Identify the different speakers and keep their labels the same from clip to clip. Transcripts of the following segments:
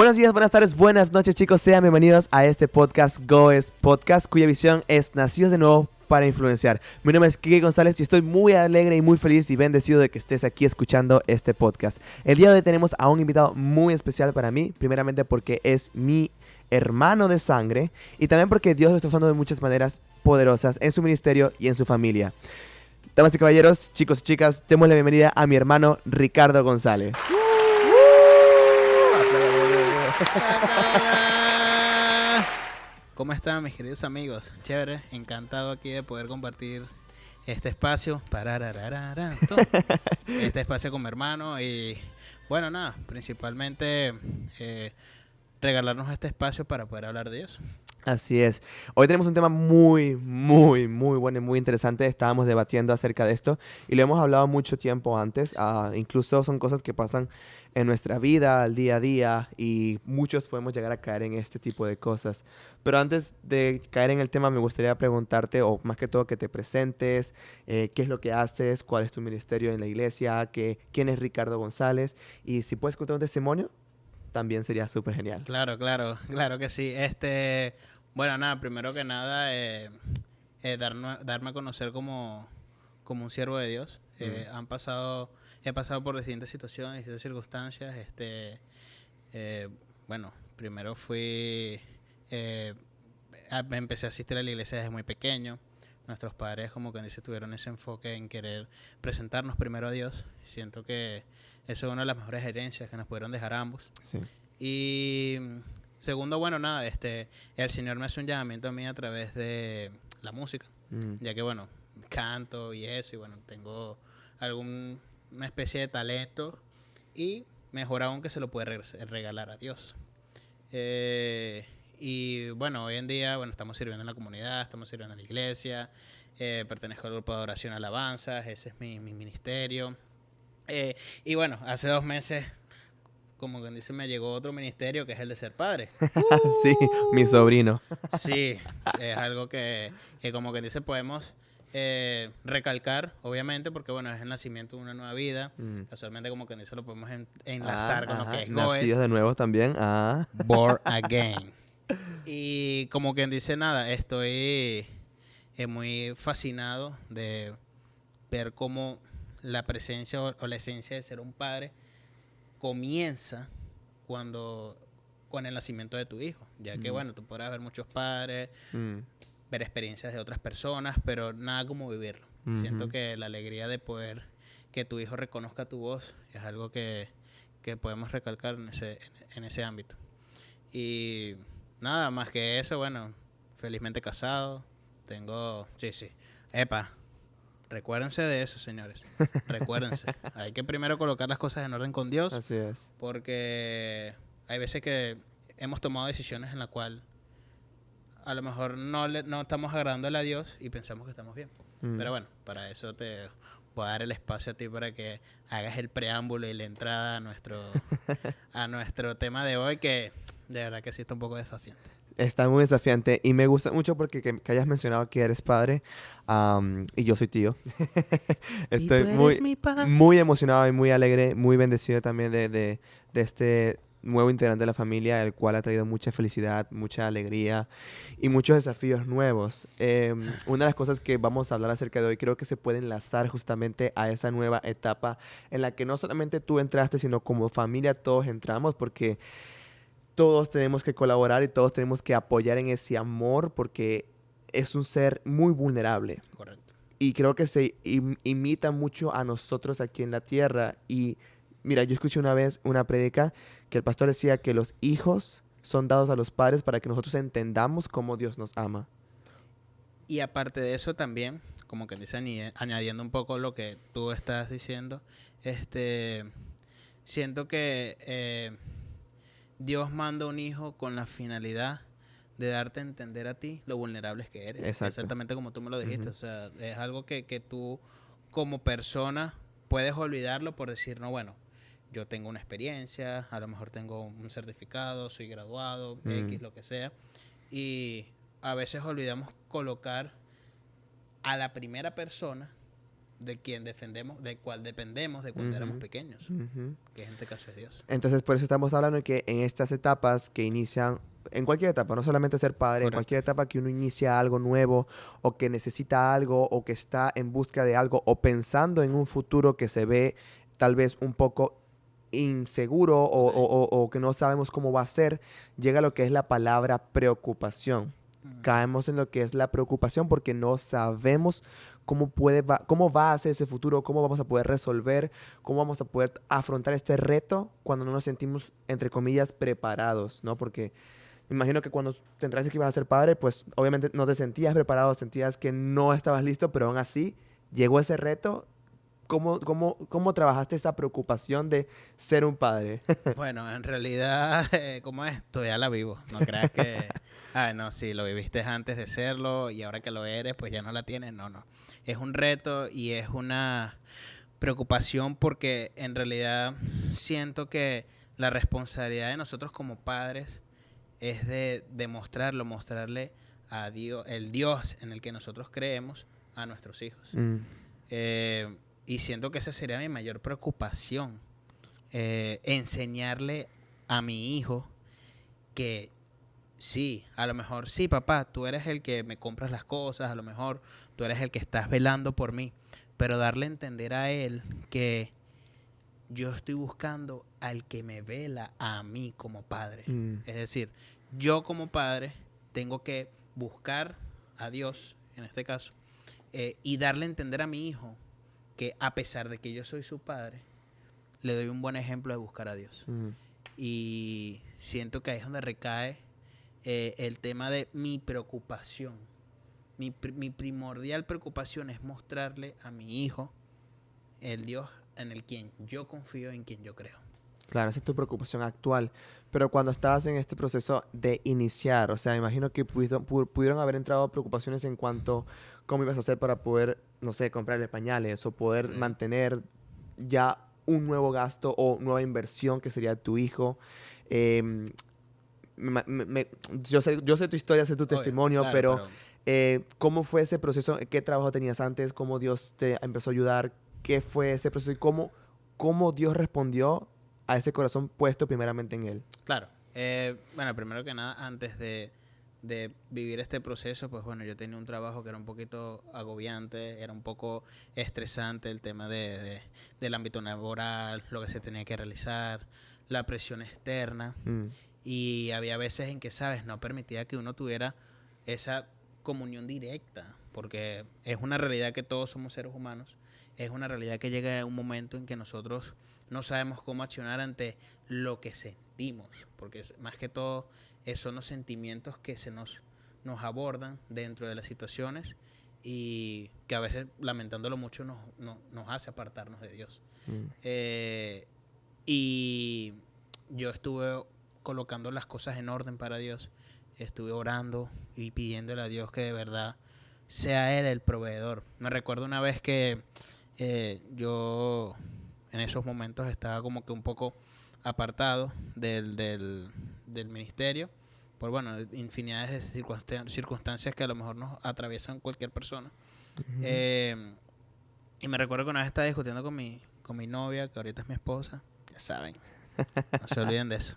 Speaker 1: Buenos días, buenas tardes, buenas noches, chicos. Sean bienvenidos a este podcast Goes Podcast, cuya visión es Nacidos de Nuevo para Influenciar. Mi nombre es Kike González y estoy muy alegre y muy feliz y bendecido de que estés aquí escuchando este podcast. El día de hoy tenemos a un invitado muy especial para mí, primeramente porque es mi hermano de sangre y también porque Dios lo está usando de muchas maneras poderosas en su ministerio y en su familia. Damas y caballeros, chicos y chicas, demos la bienvenida a mi hermano Ricardo González.
Speaker 2: ¿Cómo están mis queridos amigos? Chévere, encantado aquí de poder compartir este espacio este espacio con mi hermano y bueno, nada, principalmente regalarnos este espacio para poder hablar de eso.
Speaker 1: Así es. Hoy tenemos un tema muy bueno y muy interesante. Estábamos debatiendo acerca de esto y lo hemos hablado mucho tiempo antes. Incluso son cosas que pasan en nuestra vida, al día a día, y muchos podemos llegar a caer en este tipo de cosas. Pero antes de caer en el tema, me gustaría preguntarte, o más que todo, que te presentes, qué es lo que haces, cuál es tu ministerio en la iglesia, quién es Ricardo González, y si puedes contar un testimonio, también sería súper genial.
Speaker 2: Claro que sí. Bueno, nada, primero que nada, darme a conocer como un siervo de Dios. He pasado por distintas situaciones, distintas circunstancias. Bueno, primero empecé a asistir a la iglesia desde muy pequeño. Nuestros padres, como que dice, tuvieron ese enfoque en querer presentarnos primero a Dios. Siento que eso es una de las mejores herencias que nos pudieron dejar ambos.
Speaker 1: Sí.
Speaker 2: Y segundo, bueno, nada, el Señor me hace un llamamiento a mí a través de la música, ya que, bueno, canto y eso, y bueno, tengo una especie de talento y mejor aún que se lo puede regalar a Dios. Y bueno, hoy en día, bueno, estamos sirviendo en la comunidad, estamos sirviendo en la iglesia, pertenezco al grupo de oración alabanzas, ese es mi ministerio. Y bueno, hace 2 meses, como quien dice, me llegó otro ministerio que es el de ser padre.
Speaker 1: Sí, mi sobrino.
Speaker 2: Sí, es algo que como quien dice podemos recalcar, obviamente, porque bueno, es el nacimiento de una nueva vida. Casualmente, como quien dice, lo podemos enlazar con lo que es
Speaker 1: Nacidos de nuevo también.
Speaker 2: Born Again. Y como quien dice, nada, estoy muy fascinado de ver cómo la presencia o la esencia de ser un padre comienza con el nacimiento de tu hijo, ya que bueno, tú podrás ver muchos padres, ver experiencias de otras personas, pero nada como vivirlo. Siento que la alegría de poder que tu hijo reconozca tu voz es algo que podemos recalcar en ese ámbito. Y nada más que eso, bueno, felizmente casado, recuérdense de eso, señores. Recuérdense. Hay que primero colocar las cosas en orden con Dios.
Speaker 1: Así es.
Speaker 2: Porque hay veces que hemos tomado decisiones en las cuales a lo mejor no estamos agradándole a Dios y pensamos que estamos bien. Pero bueno, para eso te voy a dar el espacio a ti para que hagas el preámbulo y la entrada a nuestro tema de hoy, que de verdad que sí está un poco desafiante.
Speaker 1: Está muy desafiante y me gusta mucho porque que hayas mencionado que eres padre y yo soy tío. Estoy muy emocionado y muy alegre, muy bendecido también de este nuevo integrante de la familia, el cual ha traído mucha felicidad, mucha alegría y muchos desafíos nuevos. Una de las cosas que vamos a hablar acerca de hoy creo que se puede enlazar justamente a esa nueva etapa en la que no solamente tú entraste, sino como familia todos entramos, porque todos tenemos que colaborar y todos tenemos que apoyar en ese amor porque es un ser muy vulnerable.
Speaker 2: Correcto.
Speaker 1: Y creo que se imita mucho a nosotros aquí en la tierra. Y mira, yo escuché una vez una prédica que el pastor decía que los hijos son dados a los padres para que nosotros entendamos cómo Dios nos ama.
Speaker 2: Y aparte de eso también, como que dice, añadiendo un poco lo que tú estás diciendo, siento que Dios manda un hijo con la finalidad de darte a entender a ti lo vulnerables que eres.
Speaker 1: Exacto.
Speaker 2: Exactamente como tú me lo dijiste. O sea, es algo que tú como persona puedes olvidarlo por decir, no, bueno, yo tengo una experiencia, a lo mejor tengo un certificado, soy graduado, X, lo que sea. Y a veces olvidamos colocar a la primera persona de quien defendemos, de cual dependemos de cuando éramos pequeños, que en este caso es Dios.
Speaker 1: Entonces, por eso estamos hablando de que en estas etapas que inician, en cualquier etapa, no solamente ser padre,
Speaker 2: Correcto.
Speaker 1: en cualquier etapa que uno inicia algo nuevo, o que necesita algo, o que está en busca de algo, o pensando en un futuro que se ve tal vez un poco inseguro o que no sabemos cómo va a ser, llega lo que es la palabra preocupación. Caemos en lo que es la preocupación porque no sabemos cómo va a ser ese futuro, cómo vamos a poder resolver, cómo vamos a poder afrontar este reto cuando no nos sentimos, entre comillas, preparados, ¿no? Porque me imagino que cuando te enteraste que ibas a ser padre, pues obviamente no te sentías preparado, sentías que no estabas listo, pero aún así llegó ese reto. ¿Cómo trabajaste esa preocupación de ser un padre?
Speaker 2: Bueno, en realidad, ¿cómo es? Todavía la vivo. No creas que... no, sí, lo viviste antes de serlo y ahora que lo eres, pues ya no la tienes. No, no. Es un reto y es una preocupación porque en realidad siento que la responsabilidad de nosotros como padres es de mostrarle a Dios, el Dios en el que nosotros creemos, a nuestros hijos. Y siento que esa sería mi mayor preocupación. Enseñarle a mi hijo que sí, a lo mejor sí, papá, tú eres el que me compras las cosas, a lo mejor tú eres el que estás velando por mí, pero darle a entender a él que yo estoy buscando al que me vela a mí como padre. Es decir, yo como padre tengo que buscar a Dios, en este caso, y darle a entender a mi hijo que a pesar de que yo soy su padre, le doy un buen ejemplo de buscar a Dios. Y siento que ahí es donde recae el tema de mi preocupación. Mi primordial preocupación es mostrarle a mi hijo el Dios en el quien yo confío, en quien yo creo.
Speaker 1: Claro, esa es tu preocupación actual. Pero cuando estabas en este proceso de iniciar, o sea, imagino que pudieron haber entrado preocupaciones en cuanto a cómo ibas a hacer para poder, no sé, comprarle pañales o poder mantener ya un nuevo gasto o nueva inversión que sería tu hijo. Yo sé tu historia, sé tu testimonio,
Speaker 2: claro,
Speaker 1: pero ¿cómo fue ese proceso? ¿Qué trabajo tenías antes? ¿Cómo Dios te empezó a ayudar? ¿Qué fue ese proceso? ¿Y cómo Dios respondió a ese corazón puesto primeramente en Él?
Speaker 2: Claro. Bueno, primero que nada, antes de vivir este proceso, pues bueno, yo tenía un trabajo que era un poquito agobiante, era un poco estresante el tema del ámbito laboral, lo que se tenía que realizar, la presión externa. Y había veces en que, ¿sabes? No permitía que uno tuviera esa comunión directa, porque es una realidad que todos somos seres humanos, es una realidad que llega un momento en que nosotros no sabemos cómo accionar ante lo que sentimos, porque más que todo son los sentimientos que nos abordan dentro de las situaciones y que a veces, lamentándolo mucho, nos hace apartarnos de Dios. Y yo estuve colocando las cosas en orden para Dios, estuve orando y pidiéndole a Dios que de verdad sea Él el proveedor. Me recuerdo una vez que yo en esos momentos estaba como que un poco apartado del ministerio, por bueno, infinidades de circunstancias que a lo mejor nos atraviesan cualquier persona. Y me recuerdo que una vez estaba discutiendo con mi novia, que ahorita es mi esposa, ya saben, no se olviden de eso.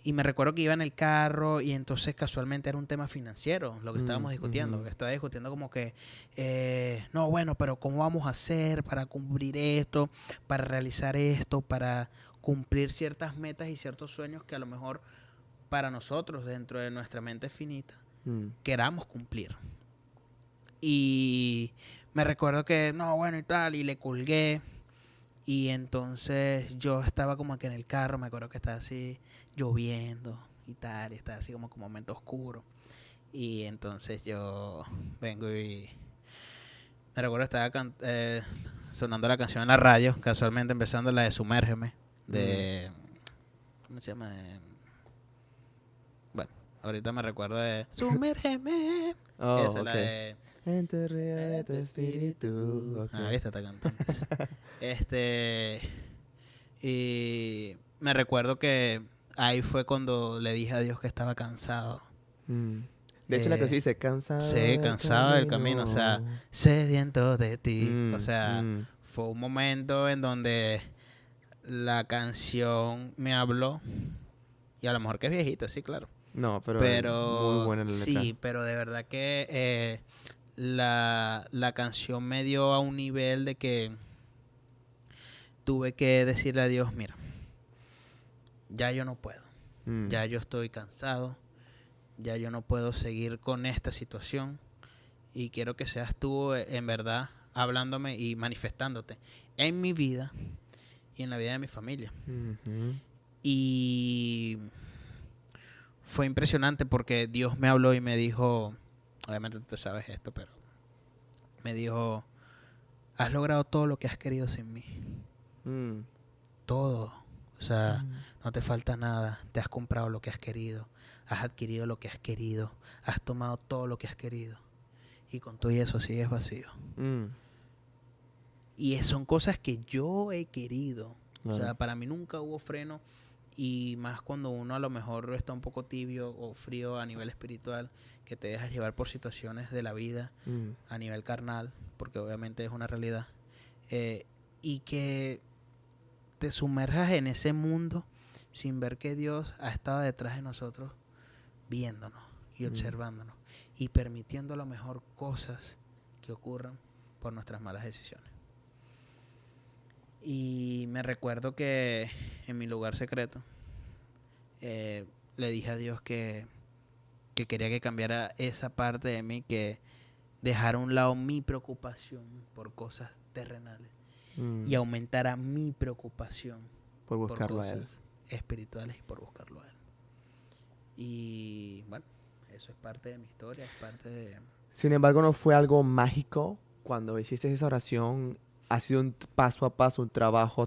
Speaker 2: Y me recuerdo que iba en el carro y entonces casualmente era un tema financiero lo que estábamos discutiendo. Estaba discutiendo como que, no, bueno, pero ¿cómo vamos a hacer para cumplir esto, para realizar esto, para cumplir ciertas metas y ciertos sueños que a lo mejor para nosotros, dentro de nuestra mente finita, queramos cumplir? Y me recuerdo que, no, bueno y tal, y le colgué. Y entonces yo estaba como que en el carro, me acuerdo que estaba así lloviendo y tal, y estaba así como un momento oscuro. Y entonces yo vengo y me recuerdo que estaba sonando la canción en la radio, casualmente empezando la de Sumérgeme, de... ¿Cómo se llama? Bueno, ahorita me recuerdo de Sumérgeme. Esa es la de...
Speaker 1: Enterré tu espíritu.
Speaker 2: Viste, está cantando. Y me recuerdo que ahí fue cuando le dije a Dios que estaba cansado.
Speaker 1: De hecho, la canción dice, cansado
Speaker 2: Sí, cansado del camino, o sea, sediento de ti. O sea, fue un momento en donde la canción me habló, y a lo mejor que es viejita, sí, claro.
Speaker 1: No, pero muy buena la letra.
Speaker 2: Sí, pero de verdad que la canción me dio a un nivel de que tuve que decirle a Dios, mira, ya yo no puedo, ya yo estoy cansado, ya yo no puedo seguir con esta situación y quiero que seas tú en verdad hablándome y manifestándote en mi vida y en la vida de mi familia. Y fue impresionante porque Dios me habló y me dijo, obviamente tú sabes esto, pero me dijo, has logrado todo lo que has querido sin mí. Todo. O sea, no te falta nada. Te has comprado lo que has querido. Has adquirido lo que has querido. Has tomado todo lo que has querido. Y con todo eso sigues vacío. Y son cosas que yo he querido. O sea, para mí nunca hubo freno. Y más cuando uno a lo mejor está un poco tibio o frío a nivel espiritual, que te dejas llevar por situaciones de la vida a nivel carnal, porque obviamente es una realidad. Y que te sumerjas en ese mundo sin ver que Dios ha estado detrás de nosotros, viéndonos y observándonos y permitiendo a lo mejor cosas que ocurran por nuestras malas decisiones. Y me recuerdo que en mi lugar secreto le dije a Dios que quería que cambiara esa parte de mí, que dejara a un lado mi preocupación por cosas terrenales y aumentara mi preocupación
Speaker 1: por buscarlo
Speaker 2: cosas
Speaker 1: a Él,
Speaker 2: espirituales y por buscarlo a Él. Y bueno, eso es parte de mi historia, es parte de...
Speaker 1: Sin embargo, no fue algo mágico cuando hiciste esa oración. Ha sido un paso a paso, un trabajo.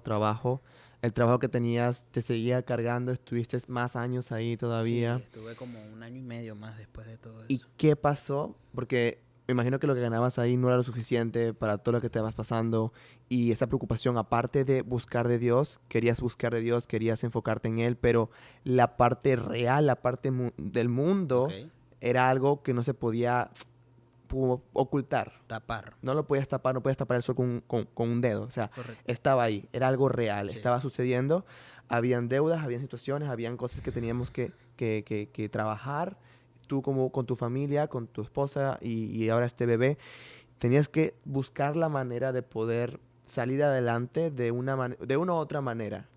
Speaker 1: El trabajo que tenías te seguía cargando, estuviste más años ahí todavía.
Speaker 2: Sí, estuve como 1 año y medio más después de todo eso.
Speaker 1: ¿Y qué pasó? Porque me imagino que lo que ganabas ahí no era lo suficiente para todo lo que te vas pasando. Y esa preocupación, aparte de buscar de Dios, querías buscar de Dios, querías enfocarte en Él, pero la parte real, la parte del mundo, era algo que no se podía ocultar.
Speaker 2: Tapar.
Speaker 1: No lo podías tapar, no podías tapar eso con un dedo. O sea, estaba ahí, era algo real, estaba sucediendo. Habían deudas, habían situaciones, habían cosas que teníamos que trabajar. Tú como con tu familia, con tu esposa y ahora este bebé, tenías que buscar la manera de poder salir adelante de una u otra manera.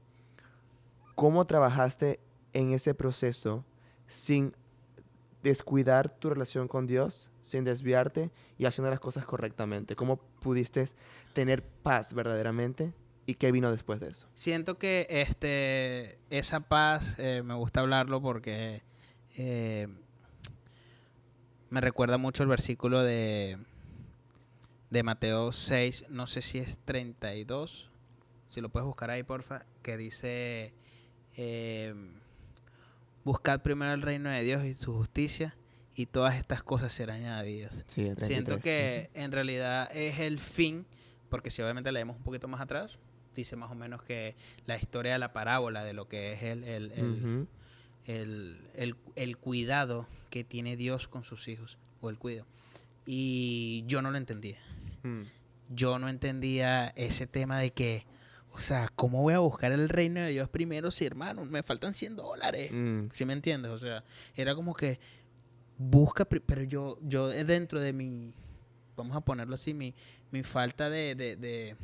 Speaker 1: ¿Cómo trabajaste en ese proceso sin descuidar tu relación con Dios, sin desviarte y haciendo las cosas correctamente? ¿Cómo pudiste tener paz verdaderamente? ¿Y qué vino después de eso?
Speaker 2: Siento que esa paz, me gusta hablarlo porque me recuerda mucho el versículo de Mateo 6, no sé si es 32, si lo puedes buscar ahí, porfa, que dice... buscad primero el reino de Dios y su justicia, y todas estas cosas serán añadidas.
Speaker 1: Sí, el 33.
Speaker 2: Siento que en realidad es el fin, porque si obviamente leemos un poquito más atrás, dice más o menos que la historia de la parábola de lo que es el cuidado que tiene Dios con sus hijos, o el cuidado. Y yo no lo entendía. Yo no entendía ese tema de que, o sea, ¿cómo voy a buscar el reino de Dios primero si, hermano, me faltan $100? ¿Sí me entiendes? O sea, era como que busca, pero yo dentro de mi, vamos a ponerlo así, mi falta de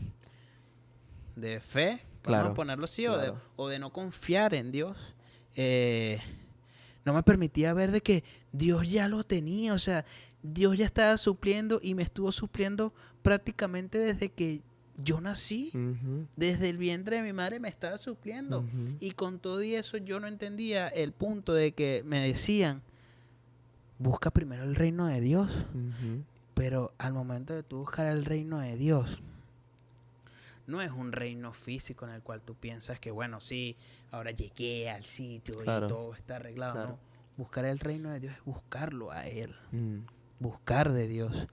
Speaker 2: fe, vamos a ponerlo así, claro. o de no confiar en Dios, no me permitía ver de que Dios ya lo tenía. O sea, Dios ya estaba supliendo y me estuvo supliendo prácticamente desde que yo nací. Desde el vientre de mi madre me estaba supliendo. Y con todo y eso yo no entendía el punto de que me decían, busca primero el reino de Dios. Pero al momento de tú buscar el reino de Dios, no es un reino físico en el cual tú piensas que, bueno, sí, ahora llegué al sitio, claro, y todo está arreglado. Claro. No, buscar el reino de Dios es buscarlo a Él. Buscar de Dios.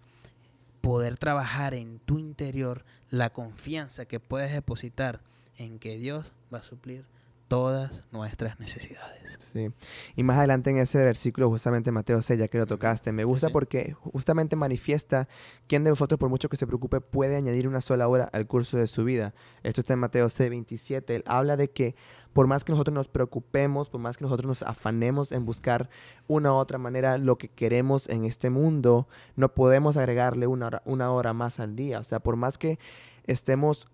Speaker 2: Poder trabajar en tu interior la confianza que puedes depositar en que Dios va a suplir todas nuestras necesidades.
Speaker 1: Sí. Y más adelante en ese versículo, justamente Mateo 6, ya que lo tocaste, me gusta porque justamente manifiesta quién de vosotros, por mucho que se preocupe, puede añadir una sola hora al curso de su vida. Esto está en Mateo 6, 27. Él habla de que por más que nosotros nos preocupemos, por más que nosotros nos afanemos en buscar una u otra manera lo que queremos en este mundo, no podemos agregarle una hora más al día. O sea, por más que estemos,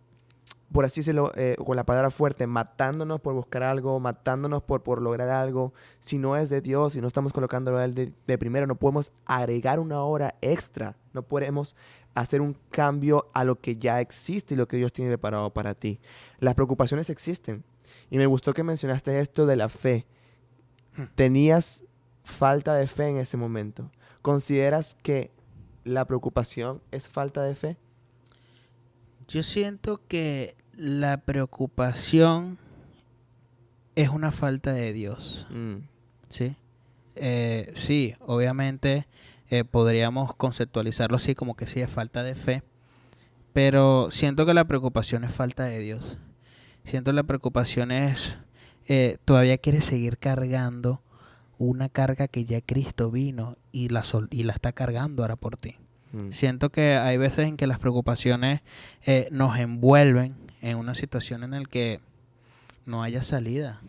Speaker 1: por así decirlo, con la palabra fuerte, matándonos por buscar algo, matándonos por lograr algo, si no es de Dios, si no estamos colocándolo a Él de primero, no podemos agregar una hora extra, no podemos hacer un cambio a lo que ya existe y lo que Dios tiene preparado para ti. Las preocupaciones existen. Y me gustó que mencionaste esto de la fe. Tenías falta de fe en ese momento. ¿Consideras que la preocupación es falta de fe?
Speaker 2: Yo siento que la preocupación es una falta de Dios. ¿Sí? Sí, obviamente podríamos conceptualizarlo así como que sí es falta de fe, pero siento que la preocupación es falta de Dios. Siento que la preocupación es todavía quieres seguir cargando una carga que ya Cristo vino y la está cargando ahora por ti. Siento que hay veces en que las preocupaciones nos envuelven en una situación en la que no haya salida.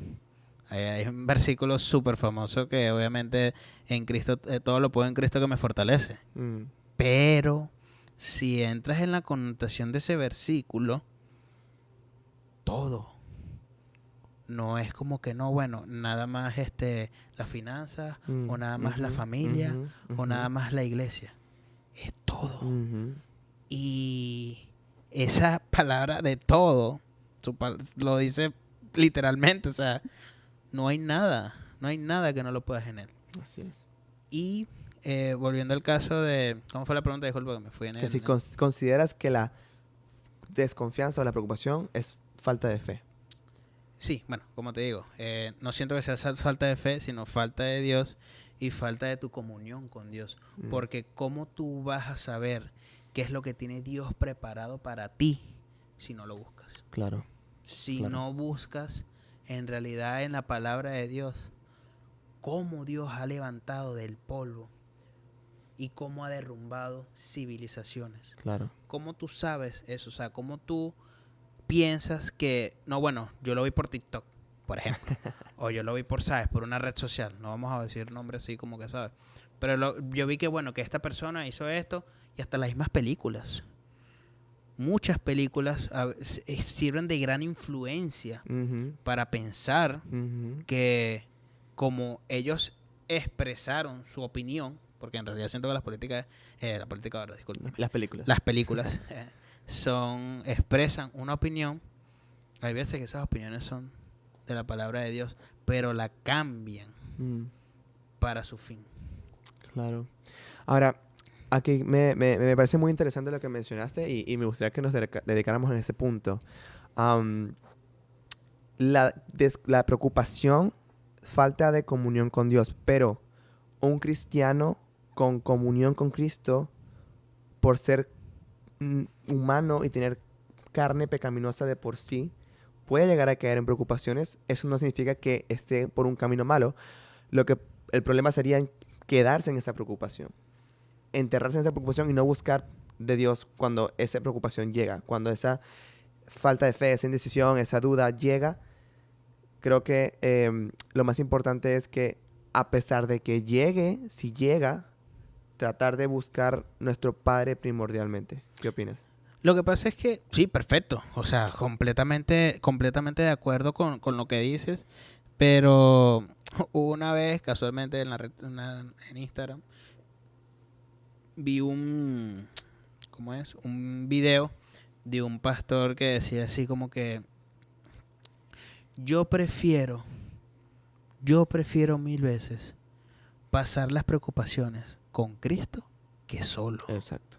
Speaker 2: Hay un versículo súper famoso que obviamente en Cristo, todo lo puedo en Cristo que me fortalece. Pero si entras en la connotación de ese versículo, todo. No es como que no, bueno, nada más las finanzas, o nada más la familia, o nada más la iglesia. Es todo. Y esa palabra de todo, lo dice literalmente, o sea, no hay nada que no lo pueda generar.
Speaker 1: Así es.
Speaker 2: Y volviendo al caso de, ¿cómo fue la pregunta? Disculpa que me fui en
Speaker 1: que si consideras que la desconfianza o la preocupación es falta de fe.
Speaker 2: Sí, bueno, como te digo, no siento que sea falta de fe, sino falta de Dios y falta de tu comunión con Dios. Porque ¿cómo tú vas a saber qué es lo que tiene Dios preparado para ti si no lo buscas?
Speaker 1: Claro.
Speaker 2: Si no buscas en realidad en la palabra de Dios, cómo Dios ha levantado del polvo y cómo ha derrumbado civilizaciones.
Speaker 1: Claro.
Speaker 2: ¿Cómo tú sabes eso? O sea, ¿cómo tú piensas que, no, bueno, yo lo vi por TikTok, por ejemplo, o yo lo vi por una red social, no vamos a decir nombres así como que sabes, pero yo vi que, bueno, que esta persona hizo esto y hasta las mismas películas. Muchas películas sirven de gran influencia para pensar que como ellos expresaron su opinión, porque en realidad siento que las películas expresan una opinión. Hay veces que esas opiniones son de la palabra de Dios, pero la cambian para su fin. Claro.
Speaker 1: Ahora, aquí me parece muy interesante lo que mencionaste y me gustaría que nos dedicáramos en ese punto. La preocupación, falta de comunión con Dios, pero un cristiano con comunión con Cristo, por ser humano y tener carne pecaminosa de por sí, puede llegar a caer en preocupaciones. Eso no significa que esté por un camino malo. El problema sería quedarse en esa preocupación, enterrarse en esa preocupación y no buscar de Dios cuando esa preocupación llega, cuando esa falta de fe, esa indecisión, esa duda llega. Creo que lo más importante es que a pesar de que llegue, si llega, tratar de buscar nuestro Padre primordialmente. ¿Qué opinas?
Speaker 2: Lo que pasa es que, sí, perfecto. O sea, completamente de acuerdo con lo que dices. Pero una vez, casualmente, en Instagram, vi un video de un pastor que decía así como que yo prefiero 1000 veces pasar las preocupaciones con Cristo que solo.
Speaker 1: Exacto.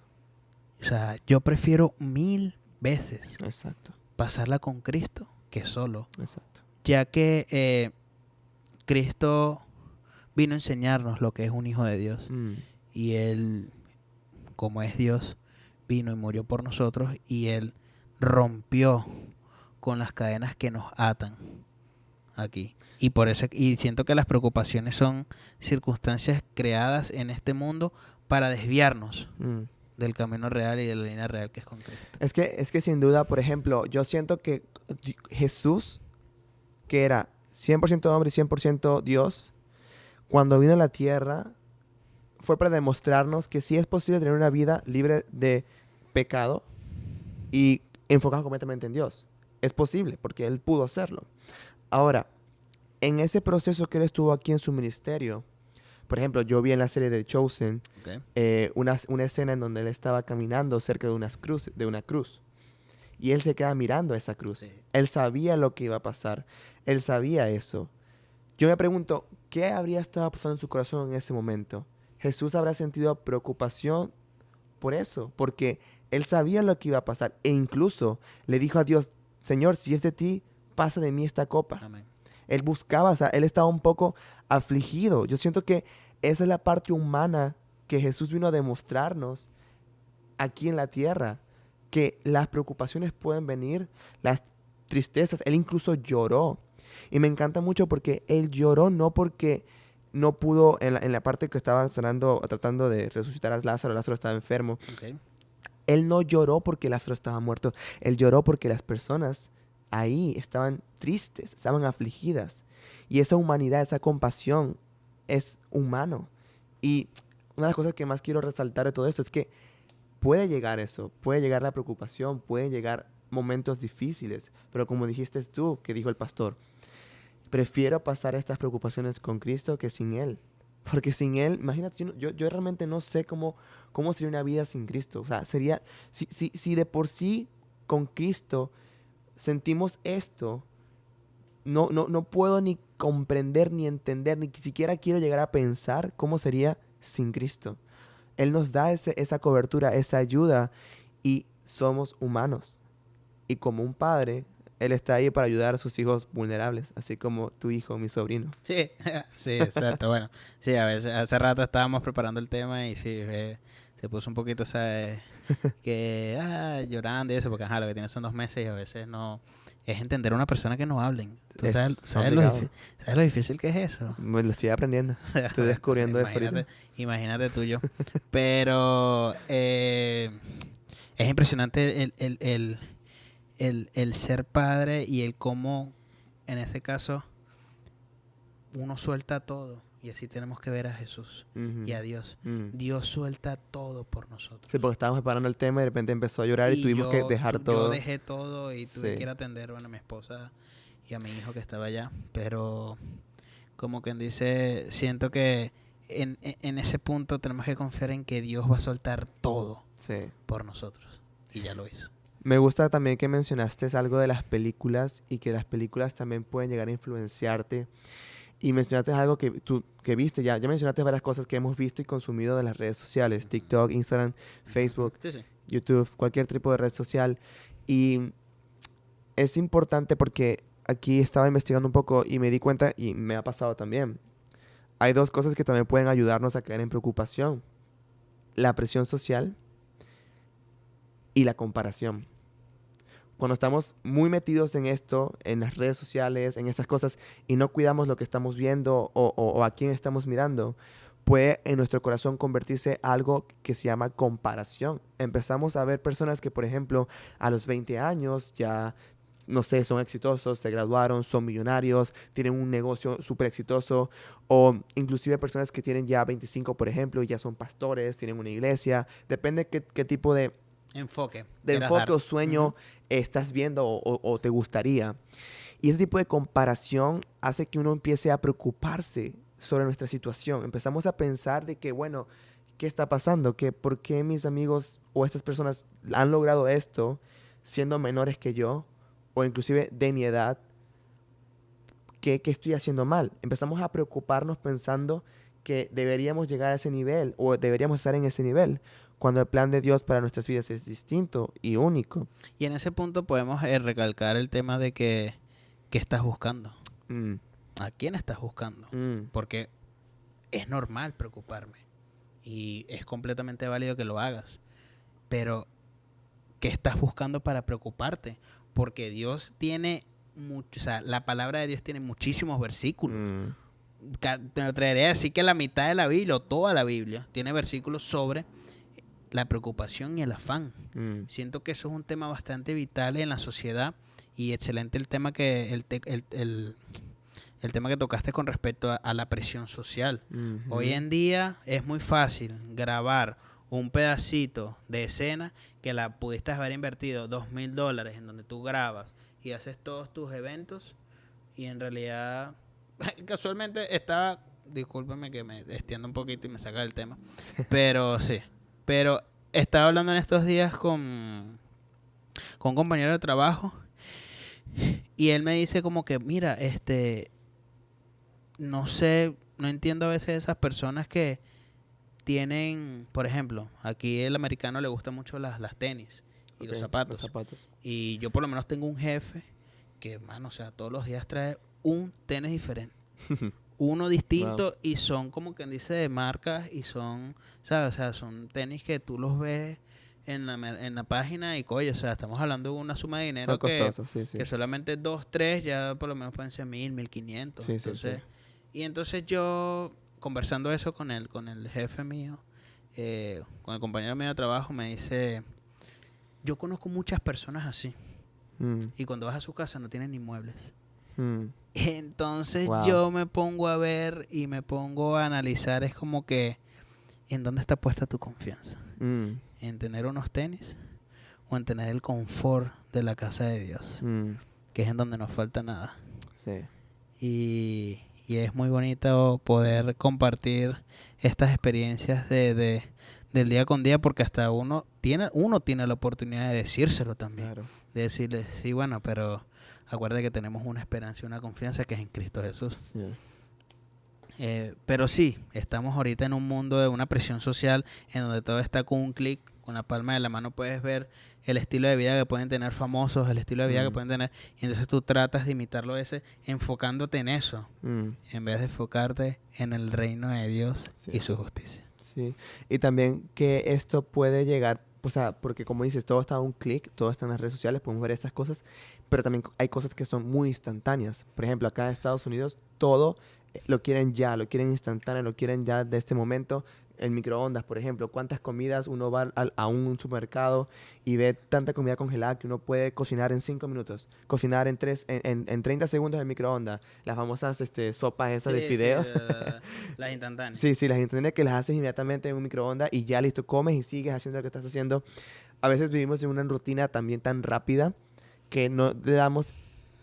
Speaker 2: O sea, yo prefiero 1000 veces
Speaker 1: Exacto.
Speaker 2: pasarla con Cristo que solo.
Speaker 1: Exacto.
Speaker 2: Ya que Cristo vino a enseñarnos lo que es un hijo de Dios. Y Él, como es Dios, vino y murió por nosotros. Y Él rompió con las cadenas que nos atan. aquí. Y por eso, y siento que las preocupaciones son circunstancias creadas en este mundo para desviarnos del camino real y de la línea real que es con Cristo.
Speaker 1: Es que sin duda, por ejemplo, yo siento que Jesús, que era 100% hombre y 100% Dios, cuando vino a la tierra, fue para demostrarnos que sí es posible tener una vida libre de pecado y enfocado completamente en Dios. Es posible, porque Él pudo hacerlo. Ahora, en ese proceso que Él estuvo aquí en su ministerio, por ejemplo, yo vi en la serie de Chosen una escena en donde Él estaba caminando cerca de una cruz. Y Él se queda mirando a esa cruz. Sí. Él sabía lo que iba a pasar. Él sabía eso. Yo me pregunto, ¿qué habría estado pasando en su corazón en ese momento? Jesús habrá sentido preocupación por eso, porque Él sabía lo que iba a pasar. E incluso le dijo a Dios, Señor, si es de ti, pasa de mí esta copa. Amén. Él buscaba, o sea, Él estaba un poco afligido. Yo siento que esa es la parte humana que Jesús vino a demostrarnos aquí en la tierra. Que las preocupaciones pueden venir, las tristezas. Él incluso lloró. Y me encanta mucho porque Él lloró no porque no pudo, en la parte que estaba tratando de resucitar a Lázaro estaba enfermo. Okay. Él no lloró porque Lázaro estaba muerto. Él lloró porque las personas ahí estaban tristes, estaban afligidas. Y esa humanidad, esa compasión es humano. Y una de las cosas que más quiero resaltar de todo esto es que puede llegar eso, puede llegar la preocupación, pueden llegar momentos difíciles. Pero como dijiste tú, que dijo el pastor, prefiero pasar estas preocupaciones con Cristo que sin Él. Porque sin Él, imagínate, yo realmente no sé cómo sería una vida sin Cristo. O sea, sería, si de por sí con Cristo sentimos esto, no puedo ni comprender, ni entender, ni siquiera quiero llegar a pensar cómo sería sin Cristo. Él nos da esa cobertura, esa ayuda, y somos humanos. Y como un padre, Él está ahí para ayudar a sus hijos vulnerables, así como tu hijo, mi sobrino.
Speaker 2: Sí, sí, exacto. Bueno, sí, a veces, hace rato estábamos preparando el tema y sí, se puso un poquito, ¿sabes? Que llorando y eso, porque lo que tiene son 2 meses y a veces no... Es entender a una persona que no hablen. ¿Tú sabes lo difícil que es eso?
Speaker 1: Pues lo estoy aprendiendo. Estoy descubriendo eso ahorita.
Speaker 2: Imagínate tú yo. Pero es impresionante el ser padre y el cómo, en ese caso, uno suelta todo. Y así tenemos que ver a Jesús y a Dios. Dios suelta todo por nosotros.
Speaker 1: Sí, porque estábamos preparando el tema y de repente empezó a llorar y tuvimos que dejar todo.
Speaker 2: Yo dejé todo y tuve que ir a atender a mi esposa y a mi hijo que estaba allá. Pero, como quien dice, siento que en ese punto tenemos que confiar en que Dios va a soltar todo por nosotros. Y ya lo hizo.
Speaker 1: Me gusta también que mencionaste algo de las películas y que las películas también pueden llegar a influenciarte. Y mencionaste algo que tú viste, ya mencionaste varias cosas que hemos visto y consumido de las redes sociales, TikTok, Instagram, Facebook, YouTube, cualquier tipo de red social. Y es importante porque aquí estaba investigando un poco y me di cuenta, y me ha pasado también, hay 2 cosas que también pueden ayudarnos a caer en preocupación. La presión social y la comparación. Cuando estamos muy metidos en esto, en las redes sociales, en estas cosas, y no cuidamos lo que estamos viendo o a quién estamos mirando, puede en nuestro corazón convertirse en algo que se llama comparación. Empezamos a ver personas que, por ejemplo, a los 20 años ya, no sé, son exitosos, se graduaron, son millonarios, tienen un negocio súper exitoso, o inclusive personas que tienen ya 25, por ejemplo, y ya son pastores, tienen una iglesia. Depende qué tipo de
Speaker 2: enfoque
Speaker 1: o sueño estás viendo o te gustaría. Y ese tipo de comparación hace que uno empiece a preocuparse sobre nuestra situación. Empezamos a pensar de que, bueno, ¿qué está pasando? ¿Por qué mis amigos o estas personas han logrado esto siendo menores que yo o inclusive de mi edad? ¿Qué estoy haciendo mal? Empezamos a preocuparnos pensando que deberíamos llegar a ese nivel o deberíamos estar en ese nivel, cuando el plan de Dios para nuestras vidas es distinto y único.
Speaker 2: Y en ese punto podemos recalcar el tema de ¿qué estás buscando? ¿A quién estás buscando? Porque es normal preocuparme y es completamente válido que lo hagas. Pero ¿qué estás buscando para preocuparte? Porque Dios tiene o sea, la palabra de Dios tiene muchísimos versículos. Te atrevería a decir que la mitad de la Biblia o toda la Biblia tiene versículos sobre la preocupación y el afán. Siento que eso es un tema bastante vital en la sociedad y excelente el tema que el tema que tocaste con respecto a la presión social. Hoy en día es muy fácil grabar un pedacito de escena que la pudiste haber invertido $2,000 en donde tú grabas y haces todos tus eventos y en realidad casualmente estaba, discúlpeme que me extiendo un poquito y me saca del tema, pero sí, pero estaba hablando en estos días con un compañero de trabajo y él me dice como que mira, no sé, no entiendo a veces esas personas que tienen, por ejemplo, aquí el americano le gusta mucho las tenis y los zapatos. Y yo por lo menos tengo un jefe que, mano, o sea, todos los días trae un tenis diferente. Uno distinto y son como quien dice de marcas y son, ¿sabes? O sea, son tenis que tú los ves en la página y coño, o sea, estamos hablando de una suma de dinero que solamente 2, 3 ya por lo menos pueden ser 1,000, 1,500. Entonces, y entonces yo conversando eso con el jefe mío, con el compañero mío de trabajo, me dice, yo conozco muchas personas así y cuando vas a su casa no tienen ni muebles. Entonces yo me pongo a ver y me pongo a analizar, es como que ¿en dónde está puesta tu confianza? ¿En tener unos tenis o en tener el confort de la casa de Dios? Que es en donde no falta nada.
Speaker 1: Sí.
Speaker 2: Y es muy bonito poder compartir estas experiencias del día con día, porque hasta uno tiene la oportunidad de decírselo también. Claro. De decirle, sí, bueno, pero acuérdate que tenemos una esperanza y una confianza que es en Cristo Jesús. Sí. Pero sí, estamos ahorita en un mundo de una presión social en donde todo está con un clic, con la palma de la mano puedes ver el estilo de vida que pueden tener famosos, el estilo de vida que pueden tener, y entonces tú tratas de imitarlo enfocándote en eso, en vez de enfocarte en el reino de Dios y su justicia.
Speaker 1: Sí, y también que esto puede llegar, o sea, porque como dices, todo está a un clic, todo está en las redes sociales, podemos ver estas cosas, pero también hay cosas que son muy instantáneas. Por ejemplo, acá en Estados Unidos, todo lo quieren ya, lo quieren instantáneo, lo quieren ya de este momento. El microondas, por ejemplo, cuántas comidas uno va a un supermercado y ve tanta comida congelada que uno puede cocinar en 5 minutos, cocinar en 30 segundos en el microondas, las famosas sopas esas de fideos.
Speaker 2: Sí, las instantáneas.
Speaker 1: Sí, las instantáneas que las haces inmediatamente en un microondas y ya listo, comes y sigues haciendo lo que estás haciendo. A veces vivimos en una rutina también tan rápida que no le damos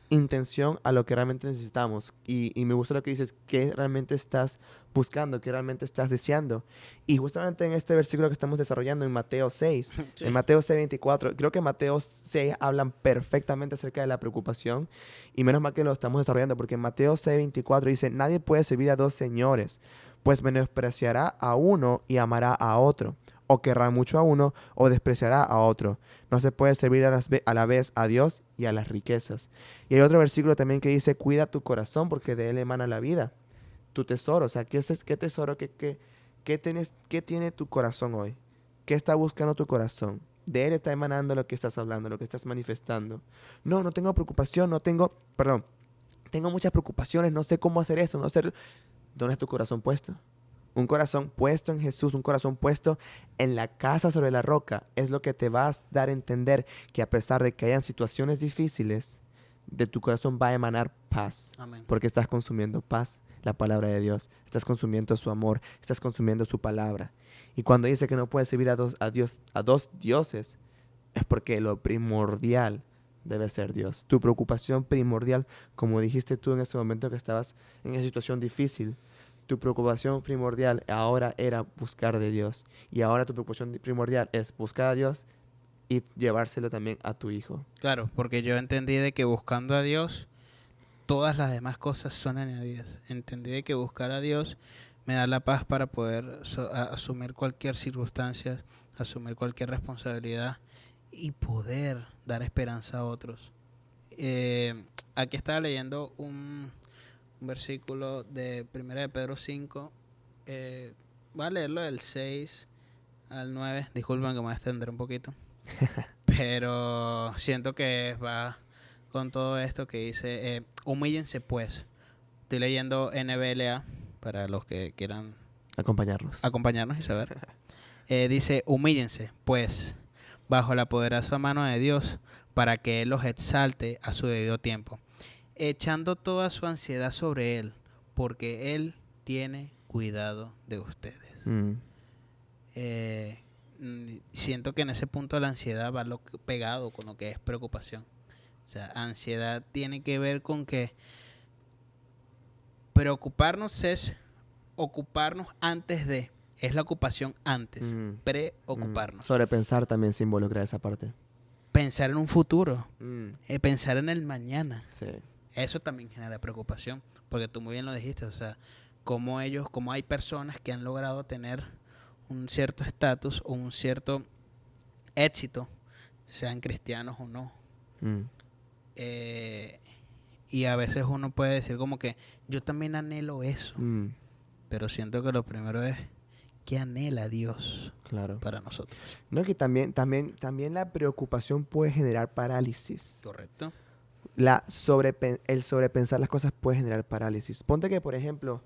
Speaker 1: intención a lo que realmente necesitamos. Y me gusta lo que dices, qué realmente estás buscando, qué realmente estás deseando. Y justamente en este versículo que estamos desarrollando en Mateo 6, en Mateo 6:24, creo que Mateo 6 hablan perfectamente acerca de la preocupación y menos mal que lo estamos desarrollando porque en Mateo 6:24 dice, nadie puede servir a 2 señores, pues menospreciará a uno y amará a otro, o querrá mucho a uno o despreciará a otro. No se puede servir a la vez a Dios y a las riquezas. Y hay otro versículo también que dice, cuida tu corazón porque de él emana la vida. Tu tesoro, o sea, ¿qué tesoro, qué tiene tu corazón hoy? ¿Qué está buscando tu corazón? De él está emanando lo que estás hablando, lo que estás manifestando. No tengo preocupación, tengo muchas preocupaciones, no sé cómo hacer eso, no sé. ¿Dónde es tu corazón puesto? Un corazón puesto en Jesús, un corazón puesto en la casa sobre la roca, es lo que te va a dar a entender que a pesar de que hayan situaciones difíciles, de tu corazón va a emanar paz.
Speaker 2: Amén.
Speaker 1: Porque estás consumiendo paz, la palabra de Dios. Estás consumiendo su amor, estás consumiendo su palabra. Y cuando dice que no puedes servir a dos dioses, es porque lo primordial debe ser Dios. Tu preocupación primordial, como dijiste tú en ese momento que estabas en esa situación difícil, tu preocupación primordial ahora era buscar de Dios. Y ahora tu preocupación primordial es buscar a Dios y llevárselo también a tu hijo.
Speaker 2: Claro, porque yo entendí de que buscando a Dios, todas las demás cosas son añadidas. Entendí de que buscar a Dios me da la paz para poder asumir cualquier circunstancia, asumir cualquier responsabilidad y poder dar esperanza a otros. Aquí estaba leyendo un versículo de 1 de Pedro 5, voy a leerlo del 6 al 9, disculpen que me voy a extender un poquito, pero siento que va con todo esto que dice, humíllense pues. Estoy leyendo NBLA para los que quieran acompañarnos y saber. Dice, humíllense pues bajo la poderosa mano de Dios para que Él los exalte a su debido tiempo, echando toda su ansiedad sobre Él, porque Él tiene cuidado de ustedes. Siento que en ese punto la ansiedad va pegado con lo que es preocupación. O sea, ansiedad tiene que ver con que preocuparnos es ocuparnos antes de. Es la ocupación antes. Preocuparnos.
Speaker 1: Sobrepensar también se involucra esa parte.
Speaker 2: Pensar en un futuro. Pensar en el mañana.
Speaker 1: Sí.
Speaker 2: Eso también genera preocupación. Porque tú muy bien lo dijiste. O sea, como hay personas que han logrado tener un cierto estatus o un cierto éxito, sean cristianos o no. Y a veces uno puede decir como que yo también anhelo eso. Pero siento que lo primero es que anhela Dios para nosotros.
Speaker 1: No, que también la preocupación puede generar parálisis.
Speaker 2: Correcto.
Speaker 1: El sobrepensar las cosas puede generar parálisis. Ponte que, por ejemplo,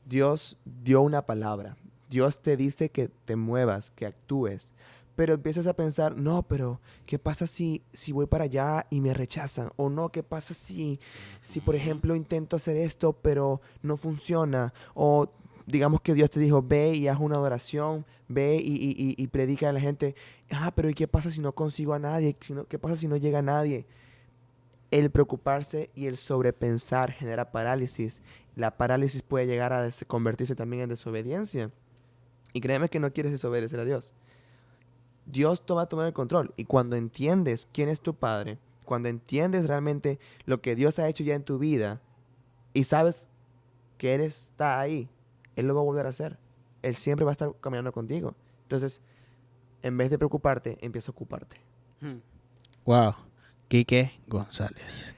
Speaker 1: Dios dio una palabra. Dios te dice que te muevas, que actúes. Pero empiezas a pensar, no, pero ¿qué pasa si voy para allá y me rechazan? O no, ¿qué pasa si por ejemplo, intento hacer esto, pero no funciona? O digamos que Dios te dijo, ve y haz una adoración, ve y predica a la gente. Pero ¿y qué pasa si no consigo a nadie? ¿Qué pasa si no llega a nadie? El preocuparse y el sobrepensar genera parálisis. La parálisis puede llegar a convertirse también en desobediencia. Y créeme que no quieres desobedecer a Dios. Dios va a tomar el control. Y cuando entiendes quién es tu Padre, cuando entiendes realmente lo que Dios ha hecho ya en tu vida y sabes que Él está ahí, Él lo va a volver a hacer. Él siempre va a estar caminando contigo. Entonces, en vez de preocuparte, empieza a ocuparte.
Speaker 2: Wow. Quique González.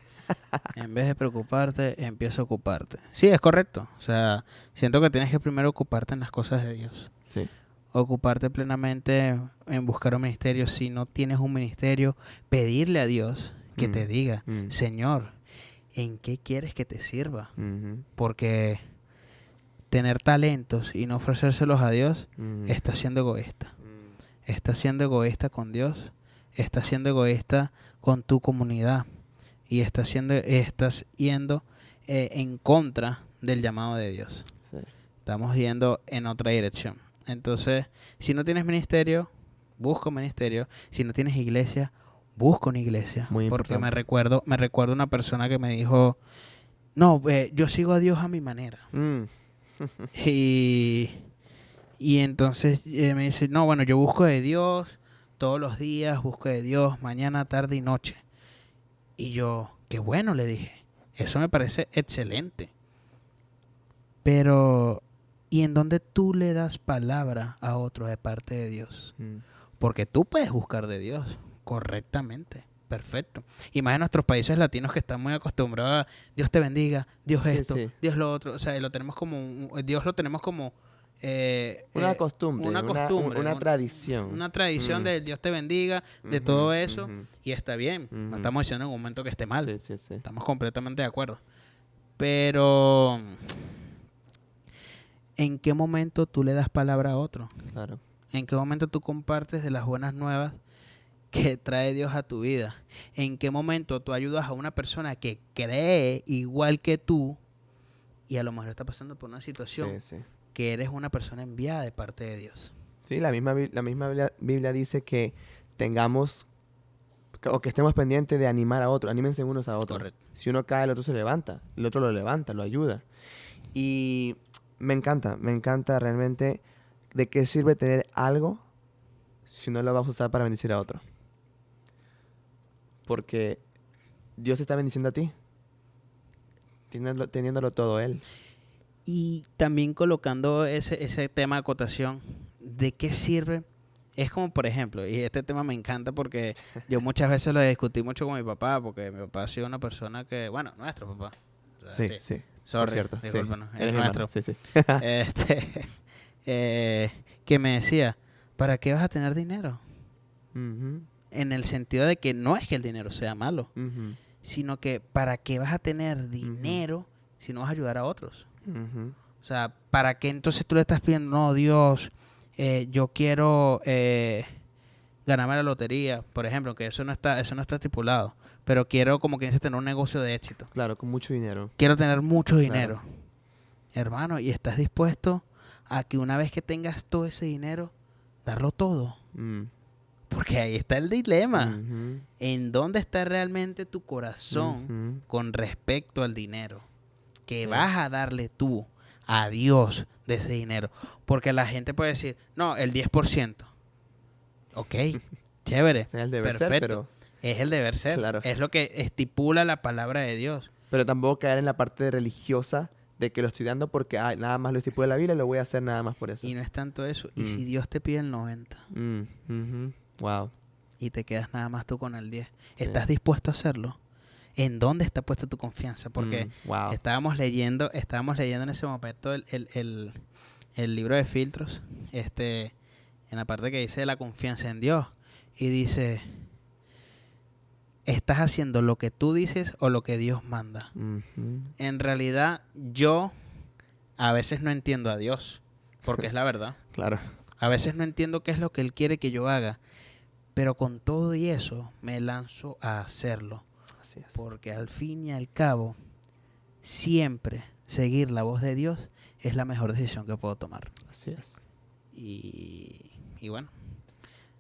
Speaker 2: En vez de preocuparte, empieza a ocuparte. Sí, es correcto. O sea, siento que tienes que primero ocuparte en las cosas de Dios.
Speaker 1: Sí.
Speaker 2: Ocuparte plenamente en buscar un ministerio. Si no tienes un ministerio, pedirle a Dios que te diga, Señor, ¿en qué quieres que te sirva? Porque tener talentos y no ofrecérselos a Dios, está siendo egoísta. Está siendo egoísta con Dios, está siendo egoísta con tu comunidad y estás yendo en contra del llamado de Dios.
Speaker 1: Sí.
Speaker 2: Estamos yendo en otra dirección. Entonces, si no tienes ministerio, busca un ministerio. Si no tienes iglesia, busca una iglesia.
Speaker 1: Muy
Speaker 2: porque
Speaker 1: importante.
Speaker 2: me recuerdo una persona que me dijo, no, yo sigo a Dios a mi manera. Y entonces me dice, no, bueno, yo busco de Dios todos los días, busco de Dios mañana, tarde y noche. Y yo, qué bueno, le dije, eso me parece excelente. Pero, ¿y en dónde tú le das palabra a otro de parte de Dios? Porque tú puedes buscar de Dios correctamente. Perfecto. Y más en nuestros países latinos que están muy acostumbrados a Dios te bendiga, Dios esto, Dios lo otro. O sea, Dios lo tenemos como
Speaker 1: una costumbre, una tradición.
Speaker 2: Una tradición de Dios te bendiga, de todo eso. Y está bien. No estamos diciendo en un momento que esté mal.
Speaker 1: Sí.
Speaker 2: Estamos completamente de acuerdo. Pero, ¿en qué momento tú le das palabra a otro?
Speaker 1: Claro.
Speaker 2: ¿En qué momento tú compartes de las buenas nuevas que trae Dios a tu vida? ¿En qué momento tú ayudas a una persona que cree igual que tú y a lo mejor está pasando por una situación que eres una persona enviada de parte de Dios?
Speaker 1: Sí, la misma Biblia dice que tengamos o que estemos pendientes de animar a otros. Anímense unos a otros.
Speaker 2: Correcto.
Speaker 1: Si uno cae, el otro se levanta. El otro lo levanta, lo ayuda. Y me encanta realmente de qué sirve tener algo si no lo vas a usar para bendecir a otro. Porque Dios está bendiciendo a ti, teniéndolo todo Él.
Speaker 2: Y también colocando ese tema de acotación, ¿de qué sirve? Es como, por ejemplo, y este tema me encanta porque yo muchas veces lo discutí mucho con mi papá, porque mi papá ha sido una persona que, bueno, nuestro papá. O sea,
Speaker 1: sí.
Speaker 2: Sorry,
Speaker 1: cierto,
Speaker 2: discúlpanos,
Speaker 1: sí.
Speaker 2: es nuestro.
Speaker 1: Sí.
Speaker 2: Que me decía, ¿para qué vas a tener dinero?
Speaker 1: Uh-huh.
Speaker 2: En el sentido de que no es que el dinero sea malo, sino que ¿para qué vas a tener dinero si no vas a ayudar a otros? O sea, ¿para qué entonces tú le estás pidiendo, no, Dios, yo quiero ganarme la lotería, por ejemplo, que eso no está estipulado, pero quiero, como que dice, tener un negocio de éxito.
Speaker 1: Claro, con mucho dinero.
Speaker 2: Quiero tener mucho dinero.
Speaker 1: Claro.
Speaker 2: Hermano, ¿y estás dispuesto a que una vez que tengas todo ese dinero, darlo todo? Porque ahí está el dilema. ¿En dónde está realmente tu corazón con respecto al dinero? Que vas a darle tú a Dios de ese dinero. Porque la gente puede decir, no, el 10%. Ok, chévere,
Speaker 1: Es el deber
Speaker 2: perfecto.
Speaker 1: ser, pero...
Speaker 2: Es el deber ser.
Speaker 1: Claro.
Speaker 2: Es lo que estipula la palabra de Dios.
Speaker 1: Pero tampoco caer en la parte religiosa de que lo estoy dando porque nada más lo estipula la Biblia, lo voy a hacer nada más por eso.
Speaker 2: Y no es tanto eso. ¿Y si Dios te pide el 90?
Speaker 1: Wow.
Speaker 2: Y te quedas nada más tú con el 10. ¿Estás dispuesto a hacerlo? ¿En dónde está puesta tu confianza? Porque estábamos leyendo en ese momento el libro de Filtros, en la parte que dice la confianza en Dios. Y dice, ¿estás haciendo lo que tú dices o lo que Dios manda? En realidad, yo a veces no entiendo a Dios, porque es la verdad.
Speaker 1: Claro.
Speaker 2: A veces no entiendo qué es lo que Él quiere que yo haga, pero con todo y eso me lanzo a hacerlo.
Speaker 1: Así es.
Speaker 2: Porque al fin y al cabo, siempre seguir la voz de Dios es la mejor decisión que puedo tomar.
Speaker 1: Así es.
Speaker 2: Y bueno,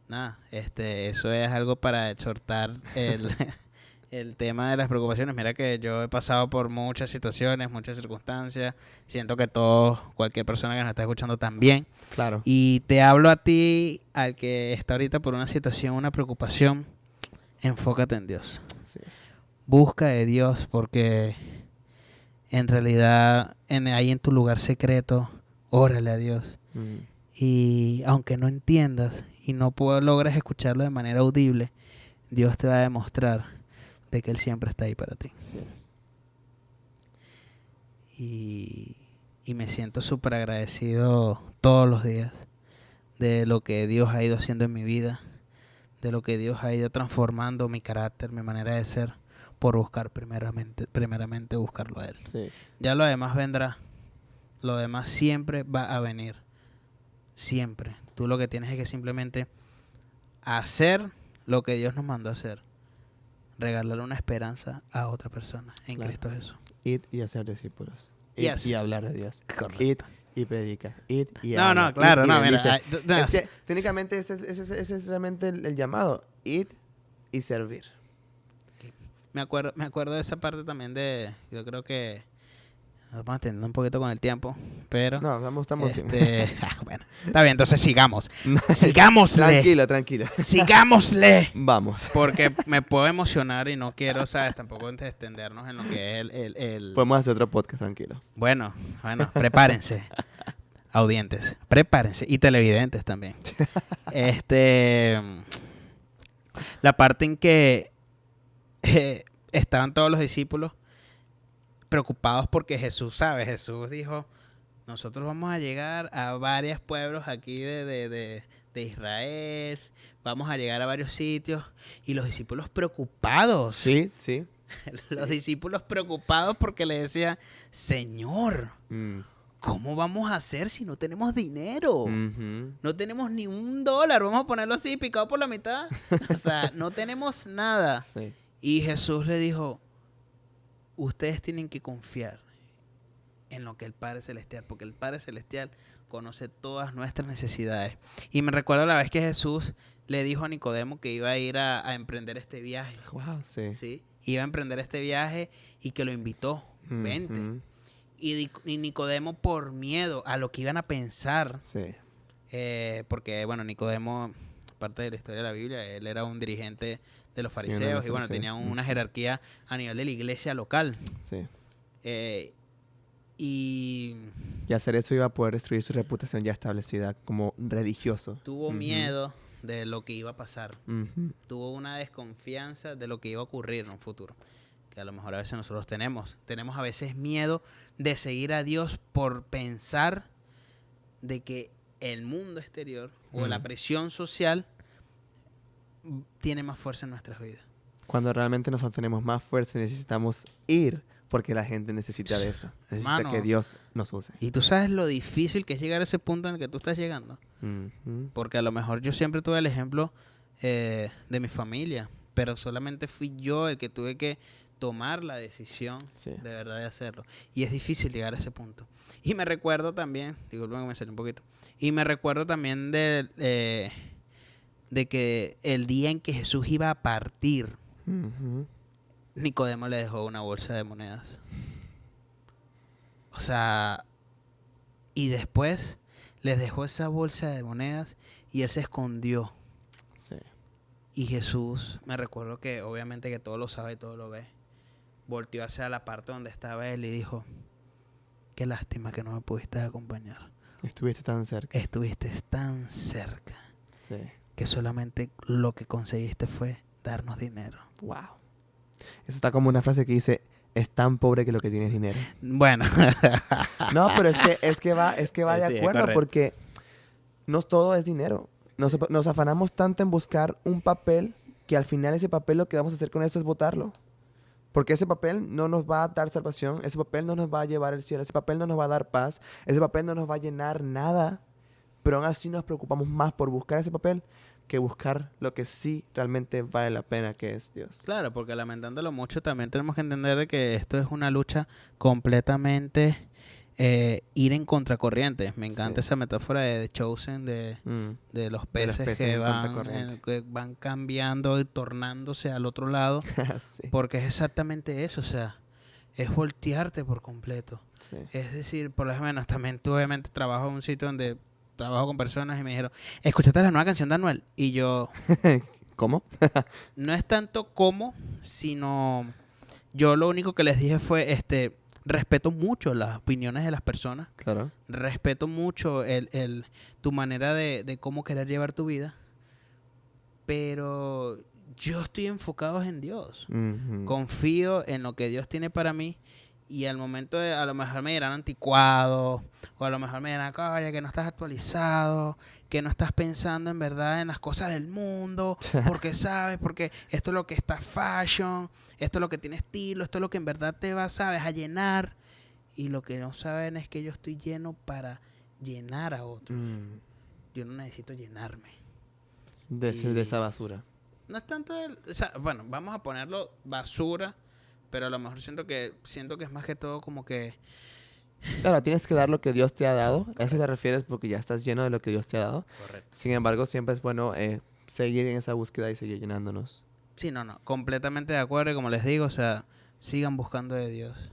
Speaker 2: nada, eso es algo para exhortar el tema de las preocupaciones. Mira que yo he pasado por muchas situaciones, muchas circunstancias. Siento que cualquier persona que nos está escuchando también.
Speaker 1: Claro.
Speaker 2: Y te hablo a ti, al que está ahorita por una situación, una preocupación. Enfócate en Dios.
Speaker 1: Así es.
Speaker 2: Busca de Dios, porque en realidad ahí en tu lugar secreto, órale a Dios. Y aunque no entiendas y no logres escucharlo de manera audible, Dios te va a demostrar de que Él siempre está ahí para ti.
Speaker 1: Así es.
Speaker 2: Y me siento súper agradecido todos los días de lo que Dios ha ido haciendo en mi vida, de lo que Dios ha ido transformando mi carácter, mi manera de ser, por buscar primeramente buscarlo a Él.
Speaker 1: Sí.
Speaker 2: Ya lo demás vendrá. Lo demás siempre va a venir. Siempre. Tú lo que tienes es que simplemente hacer lo que Dios nos mandó a hacer. Regalarle una esperanza a otra persona en Cristo Jesús.
Speaker 1: Id y hacer discípulos. Id y hablar de Dios.
Speaker 2: Correcto.
Speaker 1: Id y predica. Id y
Speaker 2: habla.
Speaker 1: No,
Speaker 2: claro, no,
Speaker 1: mira.
Speaker 2: No.
Speaker 1: Es que técnicamente ese es realmente el llamado. Id y servir.
Speaker 2: Me acuerdo de esa parte también yo creo que nos vamos atendiendo un poquito con el tiempo, pero...
Speaker 1: No, estamos bien.
Speaker 2: Bueno, está bien, entonces sigamos. Sigámosle.
Speaker 1: Tranquilo.
Speaker 2: Sigámosle.
Speaker 1: Vamos.
Speaker 2: Porque me puedo emocionar y no quiero, ¿sabes? Tampoco extendernos en lo que es el...
Speaker 1: Podemos hacer otro podcast, tranquilo.
Speaker 2: Bueno, prepárense. Audientes, prepárense. Y televidentes también. La parte en que estaban todos los discípulos preocupados porque Jesús dijo, nosotros vamos a llegar a varios pueblos aquí de Israel, vamos a llegar a varios sitios, y los discípulos preocupados.
Speaker 1: Sí.
Speaker 2: Los discípulos preocupados porque le decían, Señor, ¿cómo vamos a hacer si no tenemos dinero? No tenemos ni $1, vamos a ponerlo así, picado por la mitad. O sea, no tenemos nada.
Speaker 1: Sí.
Speaker 2: Y Jesús le dijo, ustedes tienen que confiar en lo que el Padre Celestial, porque el Padre Celestial conoce todas nuestras necesidades. Y me recuerdo la vez que Jesús le dijo a Nicodemo que iba a ir a emprender este viaje.
Speaker 1: Wow, sí.
Speaker 2: ¿Sí? Iba a emprender este viaje y que lo invitó. Vente. Y Nicodemo, por miedo a lo que iban a pensar,
Speaker 1: sí.
Speaker 2: Porque, bueno, Nicodemo, parte de la historia de la Biblia, él era un dirigente de los fariseos, y bueno, tenía una jerarquía a nivel de la iglesia local.
Speaker 1: Sí.
Speaker 2: Y
Speaker 1: hacer eso iba a poder destruir su reputación ya establecida como religioso.
Speaker 2: Tuvo miedo de lo que iba a pasar. Tuvo una desconfianza de lo que iba a ocurrir en un futuro. Que a lo mejor a veces nosotros tenemos. Tenemos a veces miedo de seguir a Dios por pensar de que el mundo exterior o la presión social tiene más fuerza en nuestras vidas.
Speaker 1: Cuando realmente nosotros tenemos más fuerza y necesitamos ir porque la gente necesita de eso. Necesita
Speaker 2: Hermano,
Speaker 1: que Dios nos use.
Speaker 2: y tú sabes lo difícil que es llegar a ese punto en el que tú estás llegando.
Speaker 1: Ujú.
Speaker 2: Porque a lo mejor yo siempre tuve el ejemplo de mi familia, pero solamente fui yo el que tuve que tomar la decisión
Speaker 1: Sí.
Speaker 2: de verdad de hacerlo. Y es difícil llegar a ese punto. Y me recuerdo también, disculpen que me salí un poquito, y me recuerdo también de que el día en que Jesús iba a partir,
Speaker 1: Ujú.
Speaker 2: Nicodemo le dejó una bolsa de monedas. O sea, y después les dejó esa bolsa de monedas y él se escondió.
Speaker 1: Sí.
Speaker 2: Y Jesús, me recuerdo que obviamente que todo lo sabe y todo lo ve, volteó hacia la parte donde estaba él y dijo, qué lástima que no me pudiste acompañar.
Speaker 1: Estuviste tan cerca.
Speaker 2: Estuviste tan cerca
Speaker 1: Sí.
Speaker 2: que solamente lo que conseguiste fue darnos dinero.
Speaker 1: Wow. Eso está como una frase que dice, es tan pobre que lo que tiene es dinero.
Speaker 2: Bueno.
Speaker 1: No, pero es que va de
Speaker 2: Sí,
Speaker 1: acuerdo
Speaker 2: correcto.
Speaker 1: porque no todo es dinero. Nos afanamos tanto en buscar un papel que al final ese papel lo que vamos a hacer con eso es botarlo. Porque ese papel no nos va a dar salvación, ese papel no nos va a llevar al cielo, ese papel no nos va a dar paz, ese papel no nos va a llenar nada. Pero aún así nos preocupamos más por buscar ese papel que buscar lo que sí realmente vale la pena, que es Dios.
Speaker 2: Claro, porque lamentándolo mucho también tenemos que entender de que esto es una lucha completamente ir en contracorriente. Me encanta
Speaker 1: Sí.
Speaker 2: esa metáfora de The Chosen de los peces,
Speaker 1: peces
Speaker 2: que
Speaker 1: en
Speaker 2: van,
Speaker 1: contracorriente.
Speaker 2: que van cambiando y tornándose al otro lado,
Speaker 1: Sí.
Speaker 2: porque es exactamente eso, o sea, es voltearte por completo.
Speaker 1: Sí.
Speaker 2: Es decir, por lo menos también tú obviamente trabajo en un sitio donde trabajo con personas y me dijeron, ¿escuchaste la nueva canción de Anuel? Y yo,
Speaker 1: ¿Cómo?
Speaker 2: no es tanto como, sino yo lo único que les dije fue, respeto mucho las opiniones de las personas,
Speaker 1: Claro.
Speaker 2: respeto mucho tu manera de cómo querer llevar tu vida, pero yo estoy enfocado en Dios.
Speaker 1: Ujú.
Speaker 2: Confío en lo que Dios tiene para mí y al momento de, a lo mejor me dirán anticuado o a lo mejor me dirán, oye, que no estás actualizado, que no estás pensando en verdad en las cosas del mundo, porque sabes, porque esto es lo que está fashion, esto es lo que tiene estilo, esto es lo que en verdad te va, sabes, a llenar, y lo que no saben es que yo estoy lleno para llenar a otros.
Speaker 1: Mm.
Speaker 2: Yo no necesito llenarme.
Speaker 1: De esa basura.
Speaker 2: No es tanto o sea, bueno, vamos a ponerlo basura, pero a lo mejor siento que es más que todo como que
Speaker 1: Claro, tienes que dar lo que Dios te ha dado. A eso te refieres porque ya estás lleno de lo que Dios te ha dado.
Speaker 2: correcto.
Speaker 1: Sin embargo, siempre es bueno seguir en esa búsqueda y seguir llenándonos.
Speaker 2: Sí, no, completamente de acuerdo, y como les digo, o sea, sigan buscando de Dios.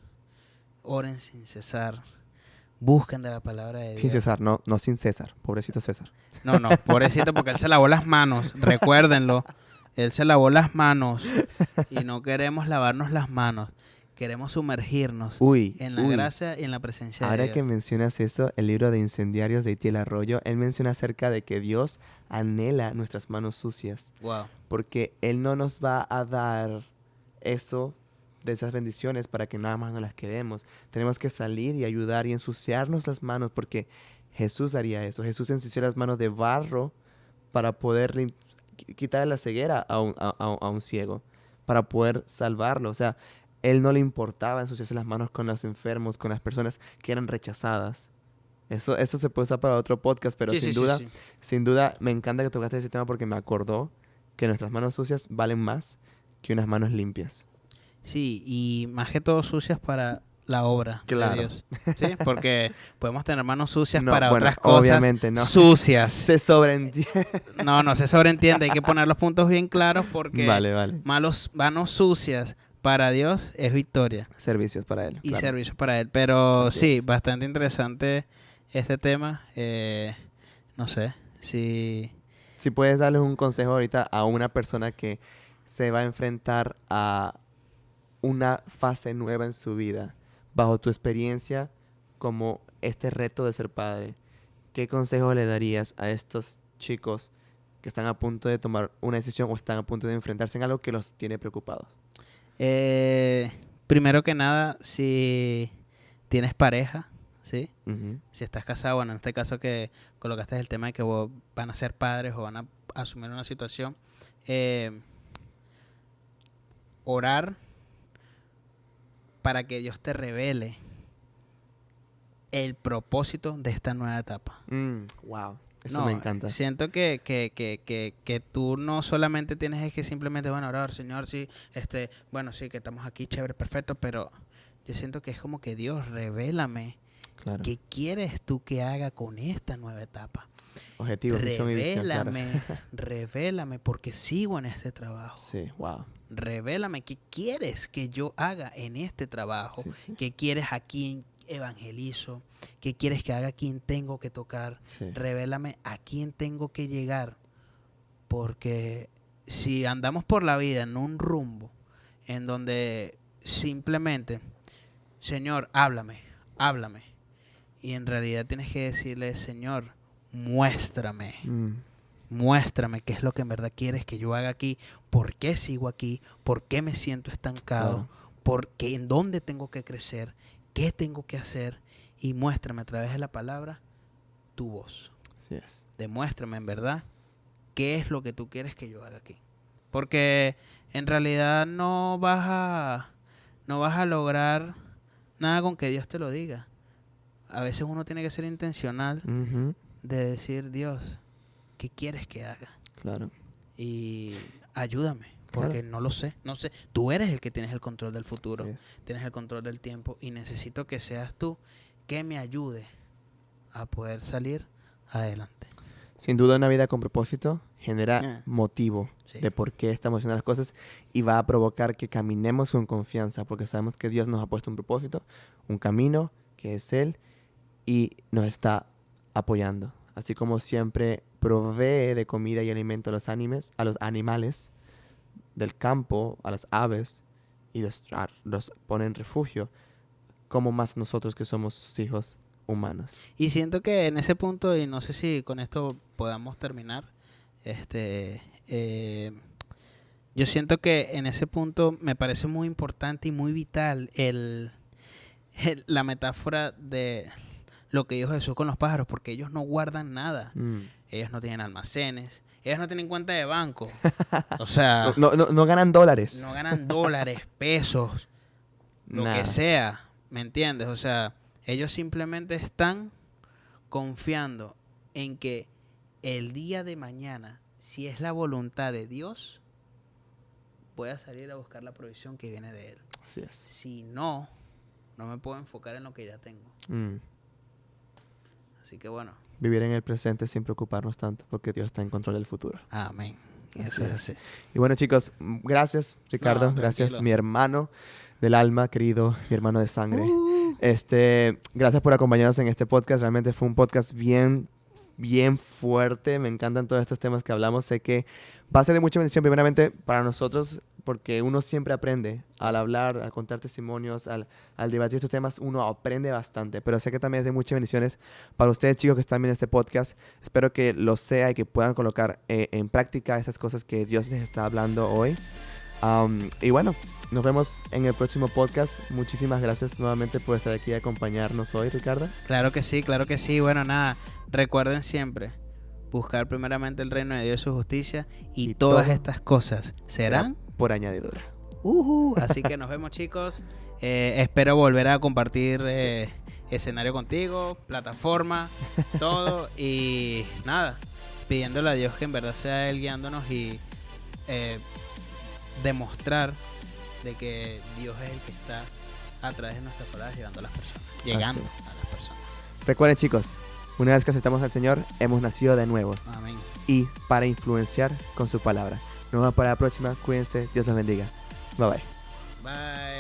Speaker 2: Oren sin cesar. Busquen de la palabra de Dios.
Speaker 1: Sin César, no sin César. Pobrecito César.
Speaker 2: No, pobrecito, porque él se lavó las manos, recuérdenlo. Él se lavó las manos y no queremos lavarnos las manos. Queremos sumergirnos en la gracia y en la presencia de
Speaker 1: Ahora
Speaker 2: Dios.
Speaker 1: que mencionas eso, el libro de Incendiarios de Itiel Arroyo, él menciona acerca de que Dios anhela nuestras manos sucias.
Speaker 2: Wow.
Speaker 1: Porque Él no nos va a dar eso de esas bendiciones para que nada más no las quedemos. Tenemos que salir y ayudar y ensuciarnos las manos porque Jesús haría eso. Jesús ensució las manos de barro para poder quitarle la ceguera a un ciego, para poder salvarlo. O sea, Él no le importaba ensuciarse las manos con los enfermos, con las personas que eran rechazadas. Eso se puede usar para otro podcast, pero
Speaker 2: Sí,
Speaker 1: sin
Speaker 2: sí,
Speaker 1: duda,
Speaker 2: sí.
Speaker 1: sin duda me encanta que tocaste ese tema porque me acordó que nuestras manos sucias valen más que unas manos limpias.
Speaker 2: Sí, y más que todo sucias para la obra
Speaker 1: Claro.
Speaker 2: de Dios. ¿Sí? Porque podemos tener manos sucias
Speaker 1: No,
Speaker 2: para
Speaker 1: bueno,
Speaker 2: otras cosas
Speaker 1: obviamente no.
Speaker 2: sucias.
Speaker 1: Se sobreentiende.
Speaker 2: No se sobreentiende. Hay que poner los puntos bien claros porque
Speaker 1: Vale.
Speaker 2: manos sucias para Dios es victoria
Speaker 1: Servicios para Él.
Speaker 2: y
Speaker 1: claro.
Speaker 2: servicio para Él. Pero
Speaker 1: Así
Speaker 2: sí,
Speaker 1: es.
Speaker 2: bastante interesante este tema. No sé si...
Speaker 1: Si puedes darles un consejo ahorita a una persona que se va a enfrentar a una fase nueva en su vida, bajo tu experiencia como este reto de ser padre, ¿qué consejo le darías a estos chicos que están a punto de tomar una decisión o están a punto de enfrentarse en algo que los tiene preocupados?
Speaker 2: Primero que nada, si tienes pareja, ¿sí?
Speaker 1: Ujú.
Speaker 2: Si estás casado, bueno, en este caso que colocaste el tema de que van a ser padres o van a asumir una situación, orar para que Dios te revele el propósito de esta nueva etapa.
Speaker 1: Wow. Eso me encanta.
Speaker 2: Siento que tú no solamente tienes es que simplemente, bueno, orar, Señor, sí, bueno, sí, que estamos aquí, chévere, perfecto, pero yo siento que es como que Dios, revélame qué quieres tú que haga con esta nueva etapa.
Speaker 1: Objetivo, misión y visión, claro.
Speaker 2: Revélame porque sigo en este trabajo.
Speaker 1: Sí, wow.
Speaker 2: Revélame qué quieres que yo haga en este trabajo, qué quieres aquí evangelizo, qué quieres que haga, a quién tengo que tocar, revélame a quién tengo que llegar, porque si andamos por la vida en un rumbo en donde simplemente, Señor, háblame, y en realidad tienes que decirle, Señor, muéstrame qué es lo que en verdad quieres que yo haga aquí, por qué sigo aquí, por qué me siento estancado, en dónde tengo que crecer, qué tengo que hacer, y muéstrame a través de la palabra tu voz.
Speaker 1: Así es.
Speaker 2: Demuéstrame en verdad qué es lo que tú quieres que yo haga aquí. Porque en realidad no vas a lograr nada con que Dios te lo diga. A veces uno tiene que ser intencional de decir, Dios, ¿qué quieres que haga?
Speaker 1: Claro.
Speaker 2: Y ayúdame. Porque no lo sé, tú eres el que tienes el control del futuro, tienes el control del tiempo y necesito que seas tú que me ayude a poder salir adelante.
Speaker 1: Sin duda una vida con propósito genera motivo de por qué estamos haciendo las cosas y va a provocar que caminemos con confianza porque sabemos que Dios nos ha puesto un propósito, un camino que es Él y nos está apoyando. Así como siempre provee de comida y alimento a los animales del campo, a las aves, y los pone en refugio, como más nosotros que somos sus hijos humanos.
Speaker 2: Y siento que en ese punto, y no sé si con esto podamos terminar, yo siento que en ese punto me parece muy importante y muy vital la metáfora de lo que dijo Jesús con los pájaros, porque ellos no guardan nada, ellos no tienen almacenes, ellos no tienen cuenta de banco. O sea...
Speaker 1: No ganan dólares.
Speaker 2: No ganan dólares, pesos, lo que sea. ¿Me entiendes? O sea, ellos simplemente están confiando en que el día de mañana, si es la voluntad de Dios, voy a salir a buscar la provisión que viene de Él.
Speaker 1: Así es.
Speaker 2: Si no me puedo enfocar en lo que ya tengo. Así que bueno.
Speaker 1: Vivir en el presente sin preocuparnos tanto, porque Dios está en control del futuro.
Speaker 2: Amén. Eso es así.
Speaker 1: Y bueno, chicos, gracias, Ricardo. Gracias, mi hermano del alma, querido, mi hermano de sangre. Gracias por acompañarnos en este podcast. Realmente fue un podcast bien fuerte. Me encantan todos estos temas que hablamos. Sé que va a ser de mucha bendición, primeramente, para nosotros, porque uno siempre aprende al hablar, al contar testimonios, al debatir estos temas, uno aprende bastante, pero sé que también es de muchas bendiciones para ustedes, chicos, que están viendo este podcast. Espero que lo sea y que puedan colocar en práctica esas cosas que Dios les está hablando hoy. Y bueno, nos vemos en el próximo podcast. Muchísimas gracias nuevamente por estar aquí y acompañarnos hoy, Ricardo.
Speaker 2: Claro que sí. Bueno, nada, recuerden siempre buscar primeramente el reino de Dios y su justicia y todas estas cosas serán
Speaker 1: por añadidura.
Speaker 2: Así que nos vemos, chicos. Espero volver a compartir escenario contigo, plataforma, todo. Y nada, pidiéndole a Dios que en verdad sea Él guiándonos y demostrar de que Dios es el que está a través de nuestras palabras llegando a las personas.
Speaker 1: Recuerden, chicos, una vez que aceptamos al Señor, hemos nacido de nuevos.
Speaker 2: Amén.
Speaker 1: Y para influenciar con su palabra. Nos vemos para la próxima. Cuídense. Dios los bendiga. Bye bye.
Speaker 2: Bye.